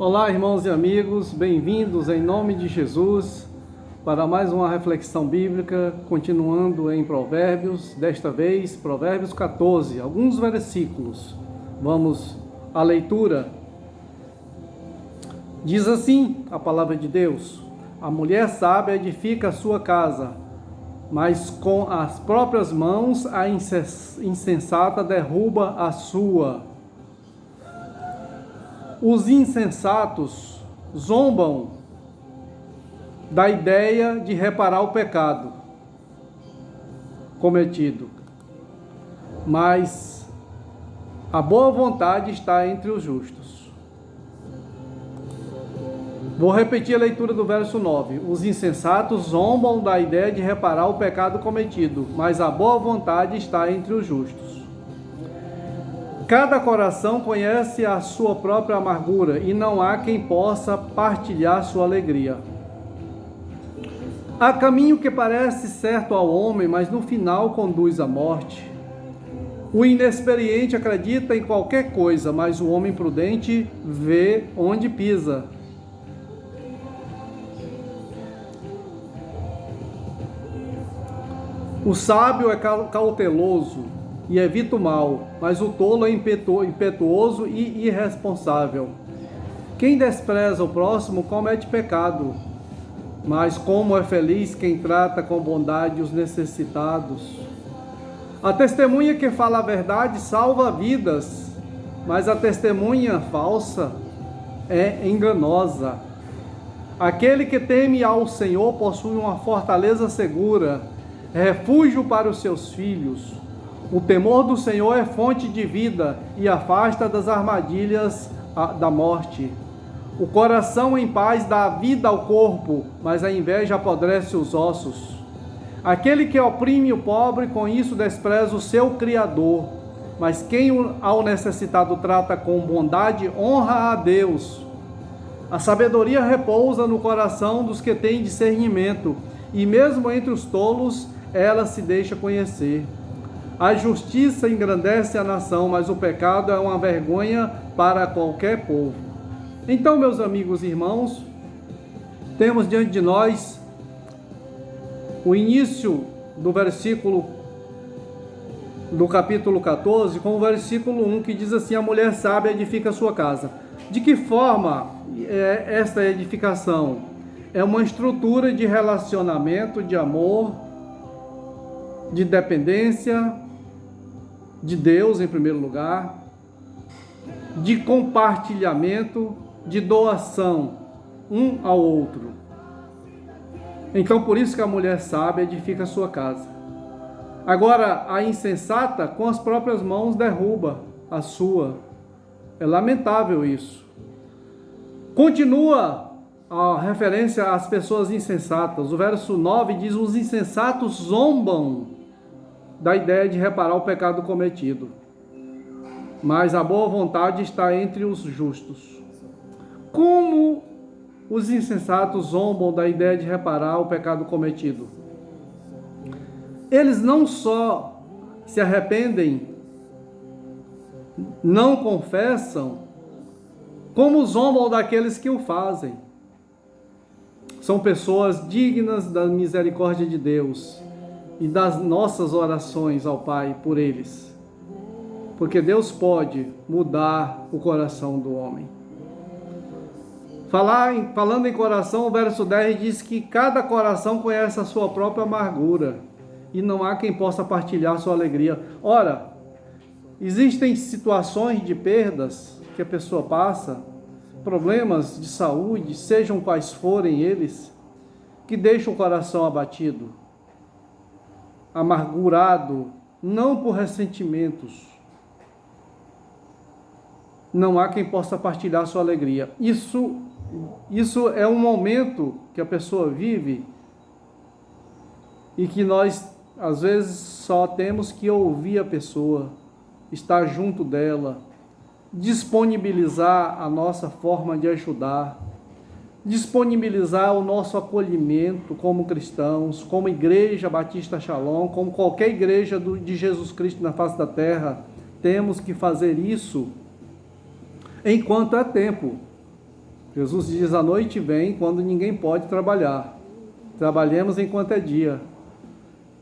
Olá, irmãos e amigos, bem-vindos em nome de Jesus para mais uma reflexão bíblica, continuando em Provérbios, desta vez Provérbios 14, alguns versículos. Vamos à leitura. Diz assim a palavra de Deus: a mulher sábia edifica a sua casa, mas com as próprias mãos a insensata derruba a sua. Os insensatos zombam da ideia de reparar o pecado cometido, mas a boa vontade está entre os justos. Vou repetir a leitura do verso 9. Os insensatos zombam da ideia de reparar o pecado cometido, mas a boa vontade está entre os justos. Cada coração conhece a sua própria amargura, e não há quem possa partilhar sua alegria. Há caminho que parece certo ao homem, mas no final conduz à morte. O inexperiente acredita em qualquer coisa, mas o homem prudente vê onde pisa. O sábio é cauteloso e evita o mal, mas o tolo é impetuoso e irresponsável. Quem despreza o próximo comete pecado, mas como é feliz quem trata com bondade os necessitados. A testemunha que fala a verdade salva vidas, mas a testemunha falsa é enganosa. Aquele que teme ao Senhor possui uma fortaleza segura, refúgio para os seus filhos. O temor do Senhor é fonte de vida e afasta das armadilhas da morte. O coração em paz dá vida ao corpo, mas a inveja apodrece os ossos. Aquele que oprime o pobre, com isso despreza o seu Criador. Mas quem ao necessitado trata com bondade, honra a Deus. A sabedoria repousa no coração dos que têm discernimento, e mesmo entre os tolos, ela se deixa conhecer. A justiça engrandece a nação, mas o pecado é uma vergonha para qualquer povo. Então, meus amigos e irmãos, temos diante de nós o início do versículo do capítulo 14, com o versículo 1, que diz assim: a mulher sábia edifica a sua casa. De que forma é esta edificação? É uma estrutura de relacionamento, de amor, de dependência de Deus em primeiro lugar, de compartilhamento, de doação um ao outro. Então por isso que a mulher sábia edifica a sua casa. Agora a insensata com as próprias mãos derruba a sua. É lamentável isso. Continua a referência às pessoas insensatas. O verso 9 diz: os insensatos zombam da ideia de reparar o pecado cometido, mas a boa vontade está entre os justos. Como os insensatos zombam da ideia de reparar o pecado cometido? Eles não só se arrependem, não confessam, como zombam daqueles que o fazem. São pessoas dignas da misericórdia de Deus e das nossas orações ao Pai por eles. Porque Deus pode mudar o coração do homem. Falando em coração, o verso 10 diz que cada coração conhece a sua própria amargura e não há quem possa partilhar sua alegria. Ora, existem situações de perdas que a pessoa passa, problemas de saúde, sejam quais forem eles, que deixam o coração abatido, amargurado, não por ressentimentos. Não há quem possa partilhar sua alegria. Isso é um momento que a pessoa vive e que nós, às vezes, só temos que ouvir a pessoa, estar junto dela, disponibilizar a nossa forma de ajudar, disponibilizar o nosso acolhimento como cristãos, como Igreja Batista Shalom, como qualquer igreja de Jesus Cristo na face da terra. Temos que fazer isso enquanto é tempo. Jesus diz: a noite vem quando ninguém pode trabalhar. Trabalhemos enquanto é dia.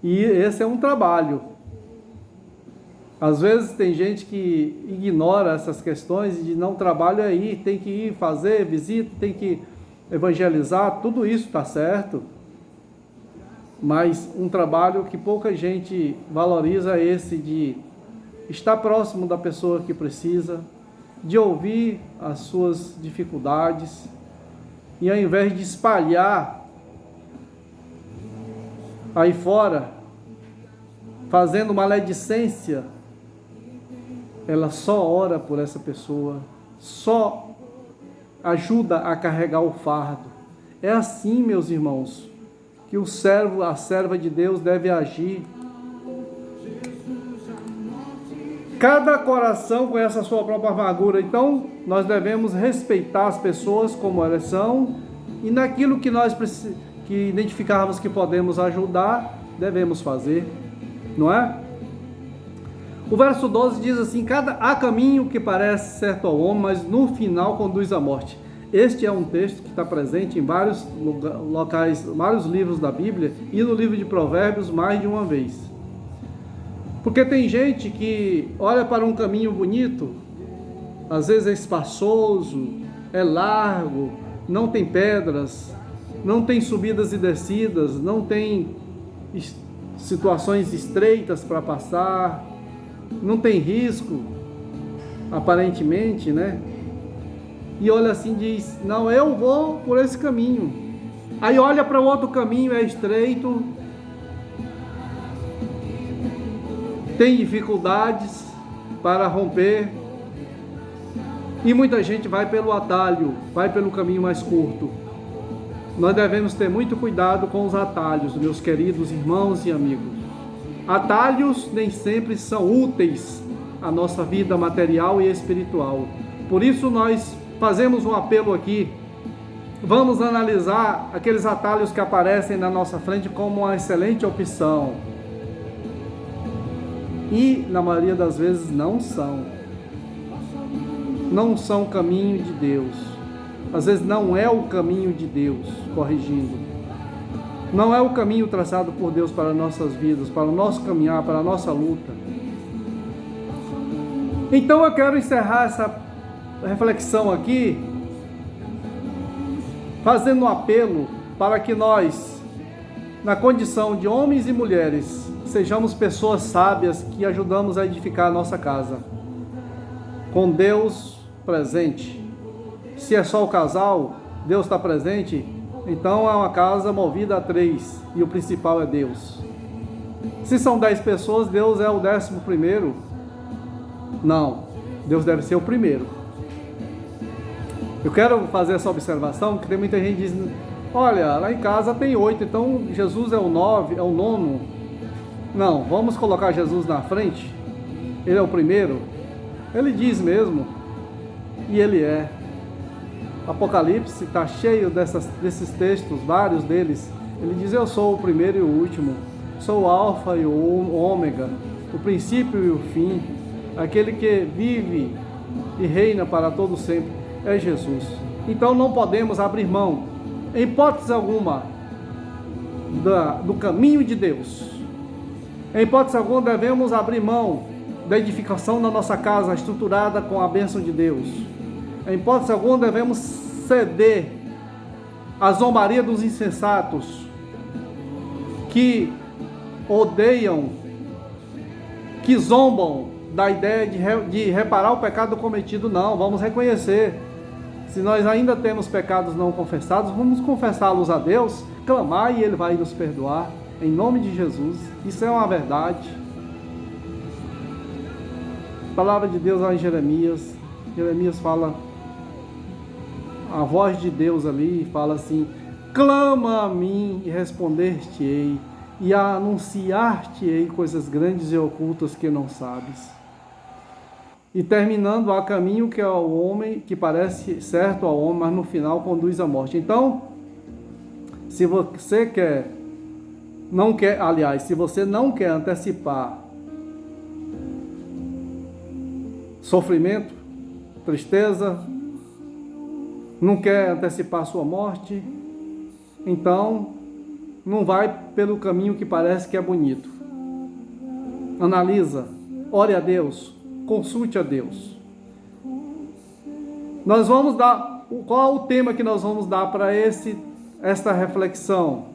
E esse é um trabalho. Às vezes tem gente que ignora essas questões de não trabalho aí, tem que ir fazer visita, tem que evangelizar, tudo isso está certo. Mas um trabalho que pouca gente valoriza é esse de estar próximo da pessoa que precisa, de ouvir as suas dificuldades e ao invés de espalhar aí fora, fazendo maledicência, ela só ora por essa pessoa, só ajuda a carregar o fardo. É assim, meus irmãos, que o servo, a serva de Deus deve agir. Cada coração conhece a sua própria amargura, então nós devemos respeitar as pessoas como elas são e naquilo que nós que identificarmos que podemos ajudar, devemos fazer, não é? O verso 12 diz assim: há caminho que parece certo ao homem, mas no final conduz à morte. Este é um texto que está presente em vários locais, vários livros da Bíblia e no livro de Provérbios mais de uma vez. Porque tem gente que olha para um caminho bonito, às vezes é espaçoso, é largo, não tem pedras, não tem subidas e descidas, não tem situações estreitas para passar, não tem risco, aparentemente, né? E olha assim e diz: não, eu vou por esse caminho. Aí olha para o outro caminho, é estreito, tem dificuldades para romper, e muita gente vai pelo atalho, vai pelo caminho mais curto. Nós devemos ter muito cuidado com os atalhos, meus queridos irmãos e amigos. Atalhos nem sempre são úteis à nossa vida material e espiritual. Por isso nós fazemos um apelo aqui. Vamos analisar aqueles atalhos que aparecem na nossa frente como uma excelente opção. E na maioria das vezes não são. Não são o caminho de Deus. Às vezes não é o caminho de Deus, corrigindo. Não é o caminho traçado por Deus para nossas vidas, para o nosso caminhar, para a nossa luta. Então eu quero encerrar essa reflexão aqui, fazendo um apelo para que nós, na condição de homens e mulheres, sejamos pessoas sábias que ajudamos a edificar a nossa casa, com Deus presente. Se é só o casal, Deus está presente, então é uma casa movida a 3 e o principal é Deus. Se são 10 pessoas, Deus é o 11º? Não, Deus deve ser o primeiro. Eu quero fazer essa observação, porque tem muita gente dizendo: olha, lá em casa tem 8, então Jesus é o 9, é o 9. Não, vamos colocar Jesus na frente? Ele é o primeiro? Ele diz mesmo, e ele é. Apocalipse está cheio desses textos, vários deles. Ele diz: eu sou o primeiro e o último, sou o alfa e o ômega, o princípio e o fim, aquele que vive e reina para todo sempre, é Jesus. Então não podemos abrir mão, em hipótese alguma, do caminho de Deus. Em hipótese alguma devemos abrir mão da edificação da nossa casa estruturada com a bênção de Deus. Em hipótese alguma devemos ceder à zombaria dos insensatos que odeiam, que zombam da ideia de reparar o pecado cometido. Não, vamos reconhecer. Se nós ainda temos pecados não confessados, vamos confessá-los a Deus, clamar e Ele vai nos perdoar, em nome de Jesus. Isso é uma verdade. A palavra de Deus lá em Jeremias fala, a voz de Deus ali fala assim: clama a mim e responder-te-ei, e anunciar-te-ei coisas grandes e ocultas que não sabes. E terminando, há caminho que é o homem, que parece certo ao homem, mas no final conduz à morte. Então, se você se você não quer antecipar sofrimento, tristeza, não quer antecipar a sua morte, então não vai pelo caminho que parece que é bonito. Analisa, ore a Deus, consulte a Deus. Nós vamos dar, qual é o tema que nós vamos dar para esta reflexão?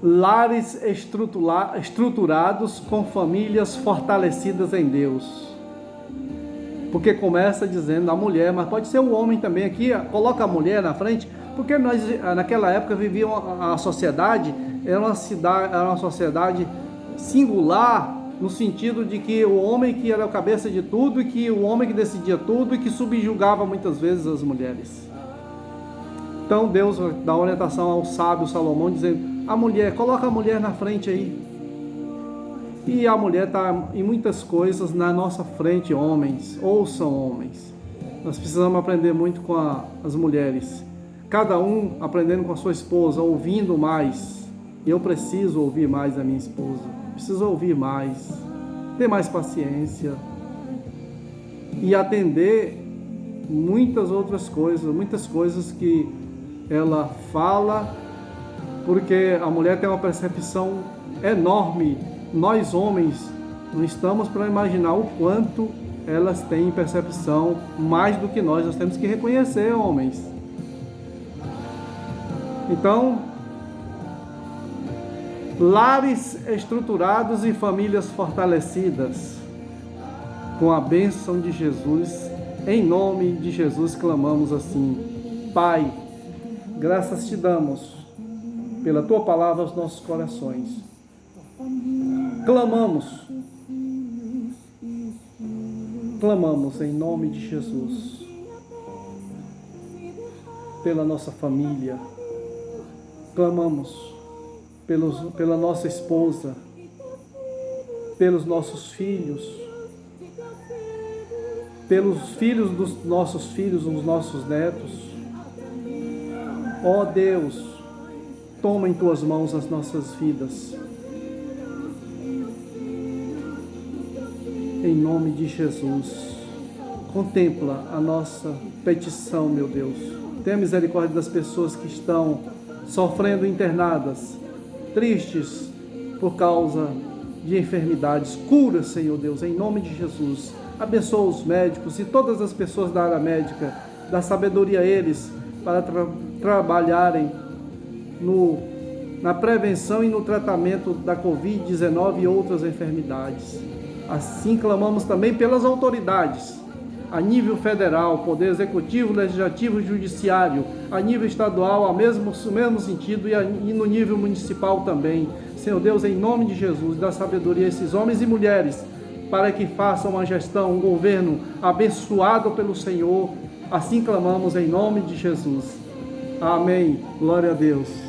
Lares estruturados com famílias fortalecidas em Deus. Porque começa dizendo a mulher, mas pode ser o homem também aqui, coloca a mulher na frente, porque nós naquela época vivíamos a sociedade, era uma sociedade singular, no sentido de que o homem que era a cabeça de tudo, e que o homem que decidia tudo e que subjugava muitas vezes as mulheres. Então Deus dá orientação ao sábio Salomão, dizendo, a mulher, coloca a mulher na frente aí. E a mulher está em muitas coisas na nossa frente, homens, ouçam homens. Nós precisamos aprender muito com as mulheres. Cada um aprendendo com a sua esposa, ouvindo mais. Eu preciso ouvir mais a minha esposa. Preciso ouvir mais, ter mais paciência e atender muitas outras coisas, muitas coisas que ela fala, porque a mulher tem uma percepção enorme. Nós homens não estamos para imaginar o quanto elas têm percepção mais do que nós temos que reconhecer, homens. Então, lares estruturados e famílias fortalecidas, com a bênção de Jesus, em nome de Jesus clamamos assim: Pai, graças te damos pela tua palavra aos nossos corações. Clamamos em nome de Jesus, pela nossa família, clamamos pela nossa esposa, pelos nossos filhos, pelos filhos dos nossos filhos, os nossos netos. Ó Deus, toma em tuas mãos as nossas vidas. Em nome de Jesus, contempla a nossa petição, meu Deus. Tenha misericórdia das pessoas que estão sofrendo internadas, tristes por causa de enfermidades. Cura, Senhor Deus, em nome de Jesus. Abençoa os médicos e todas as pessoas da área médica, dá sabedoria a eles para trabalharem na prevenção e no tratamento da Covid-19 e outras enfermidades. Assim clamamos também pelas autoridades, a nível federal, poder executivo, legislativo e judiciário, a nível estadual, no mesmo sentido, e no nível municipal também. Senhor Deus, em nome de Jesus, dá sabedoria a esses homens e mulheres, para que façam uma gestão, um governo abençoado pelo Senhor. Assim clamamos em nome de Jesus. Amém. Glória a Deus.